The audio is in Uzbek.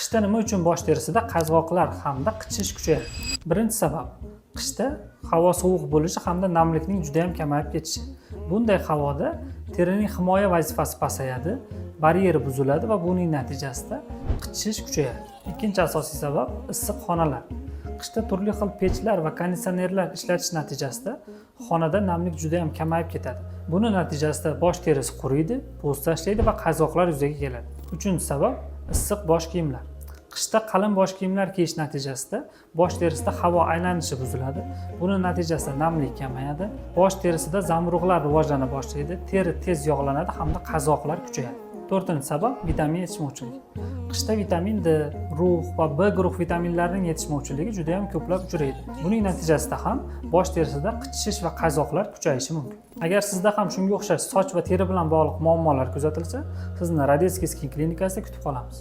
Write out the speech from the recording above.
Qishda nima uchun bosh terisida qazg'oqlar hamda qichish kuchayadi? Birinchi sabab qishda havo sovuq bo'lishi hamda namlikning juda ham kamayib ketishi. Bunday havoda terining himoya vazifasi pasayadi, baryeri buziladi va buning natijasida qichish kuchayadi. Ikkinchi asosiy sabab issiq xonalar. Qishda turli xil pechlar va konditsionerlar ishlatish natijasida xonada namlik juda ham kamayib ketadi. Buni natijasida bosh terisi quriydi, po'st tashlaydi va qazg'oqlar yuzaga keladi. Uchinchi sabab issiq bosh kiyimlar. Qishda qalin bosh kiyimlar kiyish natijasida bosh terisida havo aylanishi buziladi. Buni natijasida namlik kamayadi, bosh terisida zamburug'lar rivojlana boshlaydi, teri tez yog'lanadi hamda qazg'oqlar kuchayadi. To'rtinchi sabab vitamin yetishmovchiligi. Qishda vitamin D, rux va B guruh vitaminlarining yetishmovchiligi juda ham ko'plab uchraydi. Buning natijasida ham bosh terisida qichishish va qazg'oqlar kuchayishi mumkin. Agar sizda ham shunga o'xshash soch va teri bilan bog'liq muammolar kuzatilsa, sizni Radeskiy Skin klinikasida kutib qolamiz.